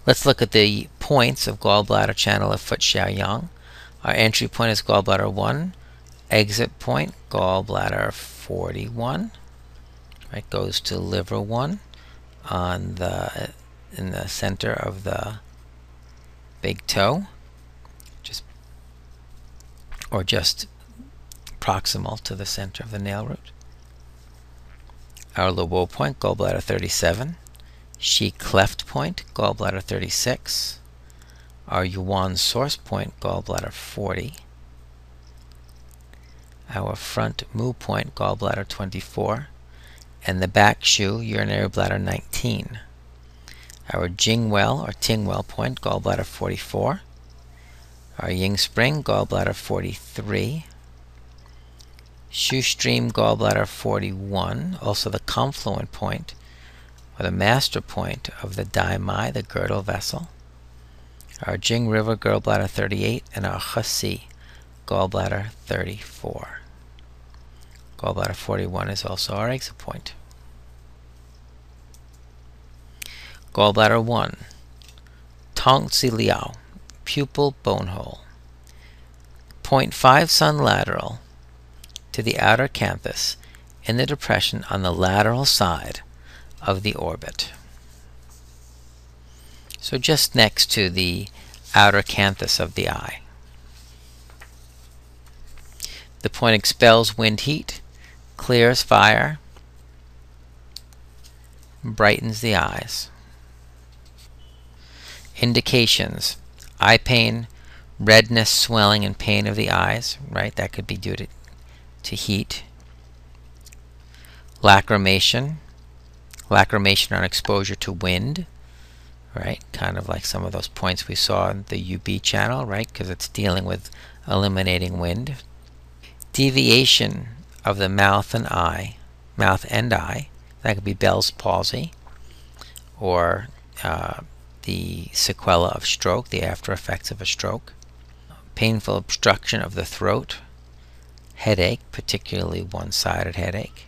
Let's look at the points of gallbladder channel of foot Xiaoyang. Our entry point is gallbladder 1. Exit point, gallbladder 41. Right, goes to liver 1 on in the center of the big toe, just proximal to the center of the nail root. Our Lebeau point, gallbladder 37. Shi cleft point, gallbladder 36. Our Yuan source point, gallbladder 40. Our front mu point, gallbladder 24. And the back shu, urinary bladder 19. Our Jingwell or Tingwell point, gallbladder 44. Our Ying spring, gallbladder 43. Shoestream, gallbladder 41. Also the confluent point, or the master point of the Dai Mai, the girdle vessel. Our Jing River, gallbladder 38. And our Hesi, gallbladder 34. Gallbladder 41 is also our exit point. Gallbladder 1. Tongzi Liao, pupil bone hole. 0.5 sun lateral to the outer canthus in the depression on the lateral side of the orbit. So just next to the outer canthus of the eye. The point expels wind heat, clears fire, brightens the eyes. Indications: eye pain, redness, swelling, and pain of the eyes, right? That could be due to heat. Lacrimation on exposure to wind, right? Kind of like some of those points we saw in the UB channel, right? Because it's dealing with eliminating wind. Deviation of the mouth and eye. That could be Bell's palsy, or the sequela of stroke, the after effects of a stroke. Painful obstruction of the throat. Headache, particularly one-sided headache.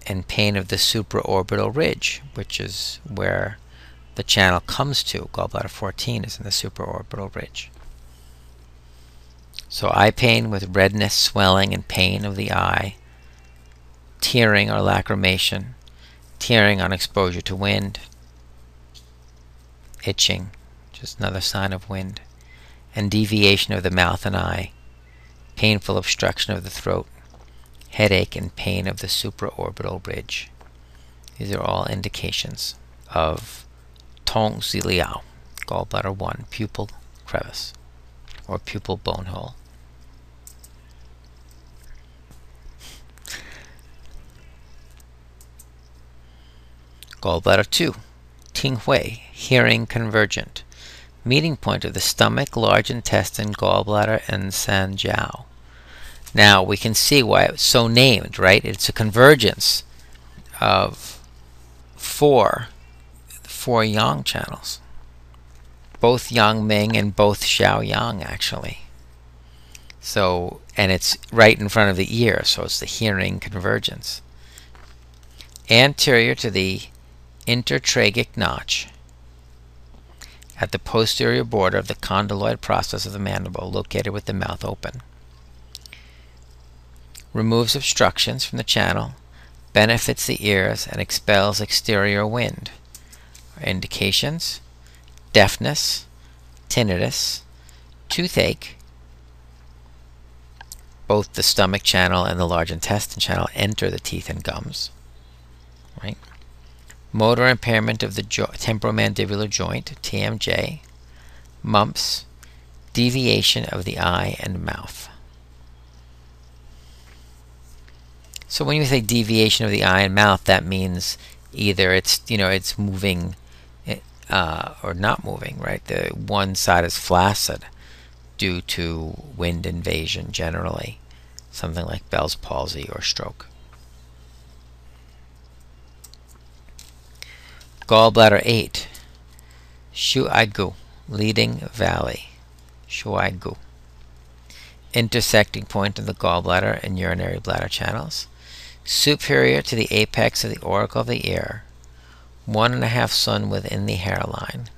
And pain of the supraorbital ridge, which is where the channel comes to. Gallbladder 14 is in the supraorbital ridge. So eye pain with redness, swelling, and pain of the eye. Tearing or lacrimation. Tearing on exposure to wind. Itching, just another sign of wind. And deviation of the mouth and eye. Painful obstruction of the throat. Headache and pain of the supraorbital ridge. These are all indications of Tongzi Liao, gallbladder 1, pupil crevice, or pupil bone hole. Gallbladder 2, Tinghui, hearing convergent, meeting point of the stomach, large intestine, gallbladder, and sanjiao. Now we can see why it's so named, right? It's a convergence of four yang channels. Both Yang Ming and both Xiaoyang, actually. So, and it's right in front of the ear, so it's the hearing convergence. Anterior to the intertracheal notch at the posterior border of the condyloid process of the mandible, located with the mouth open. Removes obstructions from the channel, benefits the ears, and expels exterior wind. Indications: deafness, tinnitus, toothache. Both the stomach channel and the large intestine channel enter the teeth and gums. Right? Motor impairment of the temporomandibular joint, TMJ. Mumps. Deviation of the eye and mouth. So when you say deviation of the eye and mouth, that means either it's moving or not moving, right? The one side is flaccid due to wind invasion generally, something like Bell's palsy or stroke. Gallbladder 8, Shuaigu, leading valley, Shuaigu. Intersecting point of the gallbladder and urinary bladder channels, superior to the apex of the auricle of the ear, 1.5 sun within the hairline.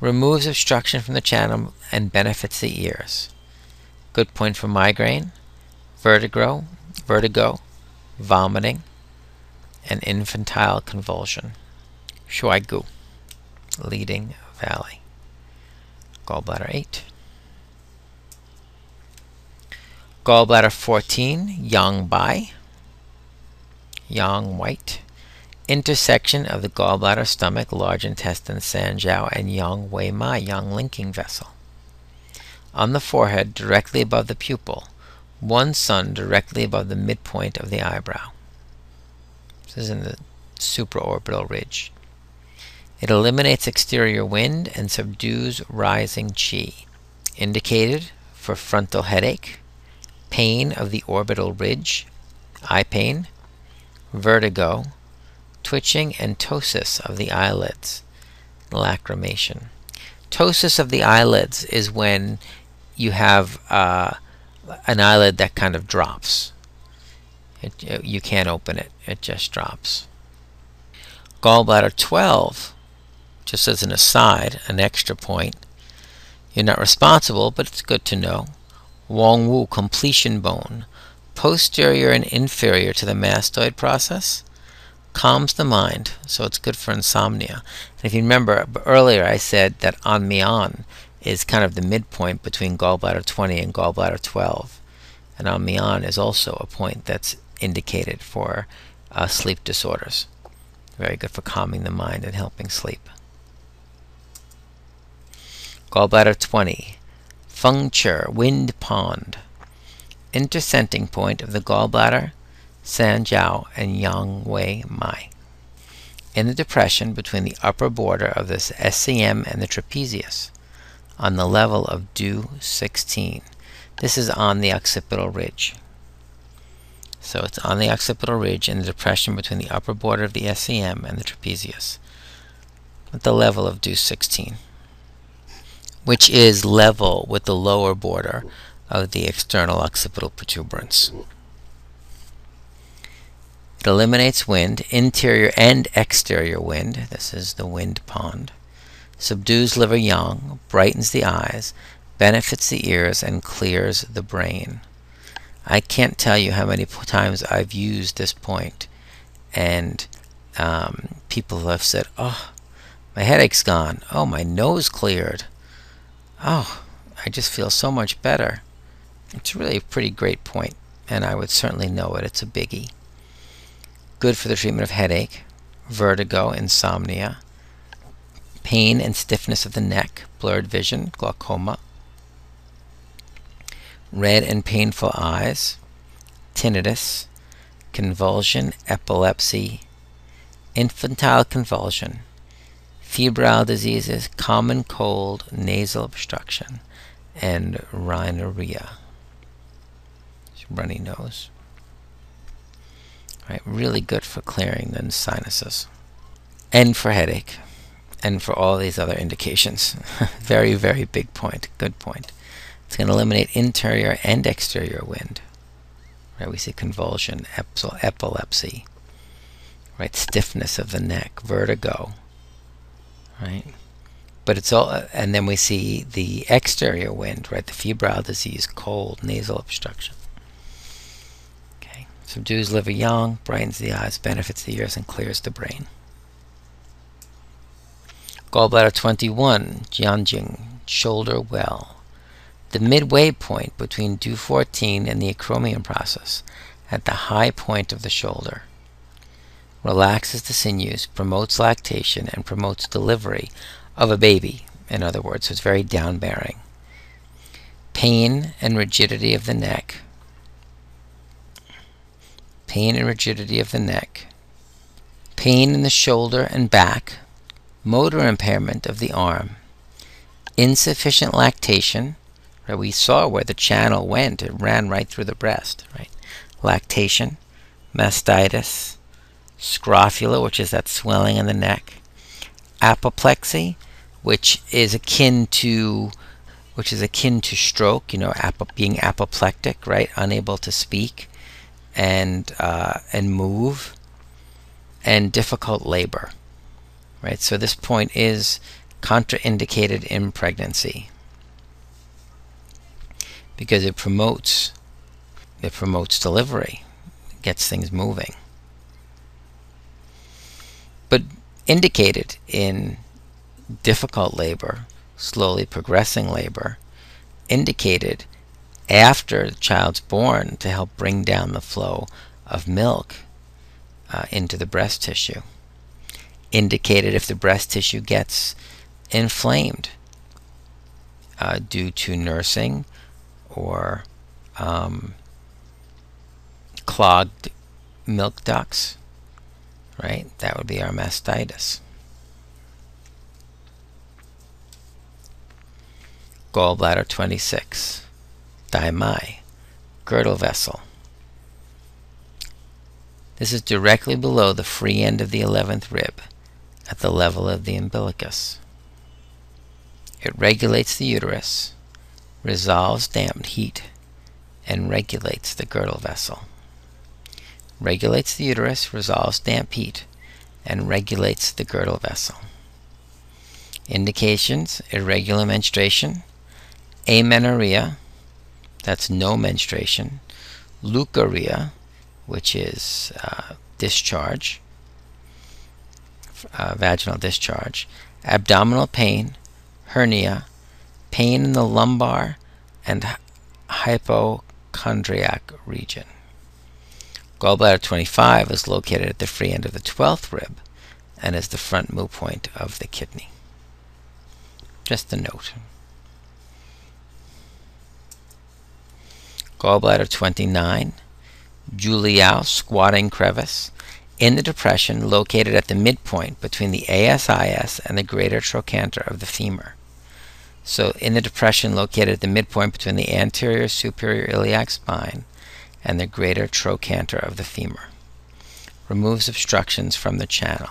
Removes obstruction from the channel and benefits the ears. Good point for migraine, vertigo, vomiting, and infantile convulsion. Shuai Gu, leading valley. Gallbladder 8. Gallbladder 14, Yang Bai, Yang White. Intersection of the gallbladder, stomach, large intestine, Sanjiao, and Yang Wei Ma, Yang linking vessel. On the forehead, directly above the pupil. One sun directly above the midpoint of the eyebrow. This is in the supraorbital ridge. It eliminates exterior wind and subdues rising qi. Indicated for frontal headache, pain of the orbital ridge, eye pain, vertigo, twitching, and ptosis of the eyelids, lacrimation. Ptosis of the eyelids is when you have an eyelid that kind of drops. You can't open it. It just drops. Gallbladder 12, just as an aside, an extra point. You're not responsible, but it's good to know. Wang Wu, completion bone, posterior and inferior to the mastoid process, calms the mind, so it's good for insomnia. And if you remember earlier, I said that An Mian is kind of the midpoint between gallbladder 20 and gallbladder 12. And An Mian is also a point that's indicated for sleep disorders. Very good for calming the mind and helping sleep. Gallbladder 20, Fengchi, wind pond, intersenting point of the gallbladder, Sanjiao, and Yang Wei Mai. In the depression between the upper border of this SCM and the trapezius, on the level of Du 16. This is on the occipital ridge. So it's on the occipital ridge in the depression between the upper border of the SCM and the trapezius, at the level of Du 16, which is level with the lower border of the external occipital protuberance. It eliminates wind, interior and exterior wind. This is the wind pond. Subdues liver yang, brightens the eyes, benefits the ears, and clears the brain. I can't tell you how many times I've used this point, and people have said, "Oh, my headache's gone. Oh, my nose cleared. Oh, I just feel so much better." It's really a pretty great point, and I would certainly know it. It's a biggie. Good for the treatment of headache, vertigo, insomnia, pain and stiffness of the neck, blurred vision, glaucoma, red and painful eyes, tinnitus, convulsion, epilepsy, infantile convulsion, febrile diseases, common cold, nasal obstruction, and rhinorrhea, runny nose. Right, really good for clearing the sinuses, and for headache, and for all these other indications. Very, very big point. Good point. It's going to eliminate interior and exterior wind. Right, we see convulsion, epilepsy, right, stiffness of the neck, vertigo, right. But it's all, and then we see the exterior wind, right, the febrile disease, cold, nasal obstruction. Okay, subdues liver yang, brightens the eyes, benefits the ears, and clears the brain. Gallbladder 21, Jianjing, shoulder well. The midway point between Du 14 and the acromion process, at the high point of the shoulder. Relaxes the sinews, promotes lactation, and promotes delivery of a baby. In other words, so it's very down-bearing. Pain and rigidity of the neck. Pain and rigidity of the neck. Pain in the shoulder and back. Motor impairment of the arm. Insufficient lactation. Right, we saw where the channel went. It ran right through the breast. Right? Lactation, mastitis, scrofula, which is that swelling in the neck, apoplexy, which is akin to stroke. You know, being apoplectic, right? Unable to speak and move, and difficult labor. Right. So this point is contraindicated in pregnancy because it promotes delivery, gets things moving. But indicated in difficult labor, slowly progressing labor, indicated after the child's born to help bring down the flow of milk into the breast tissue. Indicated if the breast tissue gets inflamed due to nursing or clogged milk ducts, right? That would be our mastitis. Gallbladder 26, Daimai, girdle vessel. This is directly below the free end of the 11th rib, at the level of the umbilicus. It regulates the uterus, resolves damp heat, and regulates the girdle vessel. Regulates the uterus, resolves damp heat, and regulates the girdle vessel. Indications: irregular menstruation, amenorrhea, that's no menstruation, leukorrhea, which is discharge, vaginal discharge, abdominal pain, hernia, pain in the lumbar and hypochondriac region. Gallbladder 25 is located at the free end of the 12th rib and is the front moo point of the kidney. Just a note. Gallbladder 29, Juliau squatting crevice, in the depression located at the midpoint between the ASIS and the greater trochanter of the femur. So in the depression located at the midpoint between the anterior superior iliac spine and the greater trochanter of the femur. Removes obstructions from the channel.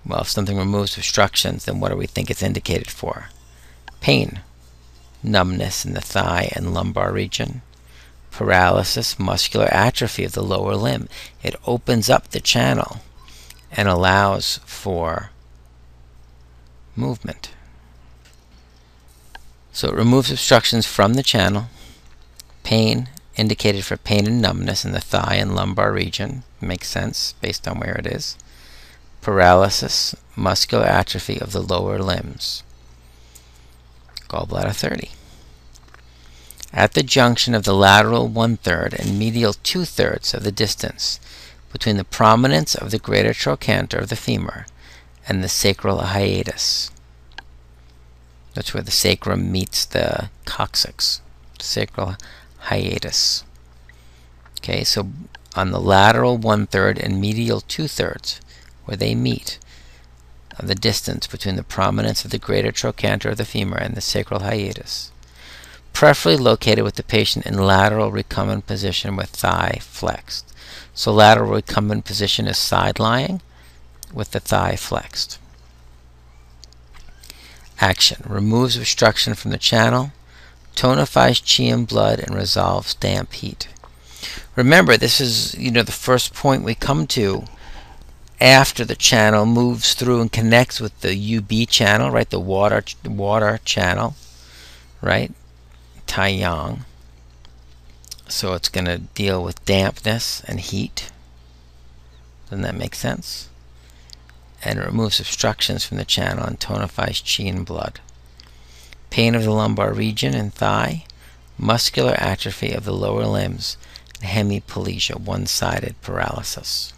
Well, if something removes obstructions, then what do we think it's indicated for? Pain, numbness in the thigh and lumbar region, paralysis, muscular atrophy of the lower limb. It opens up the channel and allows for movement. So it removes obstructions from the channel. Pain, indicated for pain and numbness in the thigh and lumbar region. Makes sense based on where it is. Paralysis, muscular atrophy of the lower limbs. Gallbladder 30. At the junction of the lateral 1/3 and medial 2/3 of the distance between the prominence of the greater trochanter of the femur and the sacral hiatus. That's where the sacrum meets the coccyx. Sacral hiatus. Okay, so on the lateral 1/3 and medial 2/3, where they meet, of the distance between the prominence of the greater trochanter of the femur and the sacral hiatus. Preferably located with the patient in lateral recumbent position with thigh flexed. So lateral recumbent position is side lying with the thigh flexed. Action: removes obstruction from the channel, tonifies chi and blood, and resolves damp heat. Remember, this is the first point we come to after the channel moves through and connects with the UB channel, right? The water channel, right? Taiyang. So it's going to deal with dampness and heat. Doesn't that make sense? And it removes obstructions from the channel and tonifies chi and blood. Pain of the lumbar region and thigh, muscular atrophy of the lower limbs, and hemiplegia, one-sided paralysis.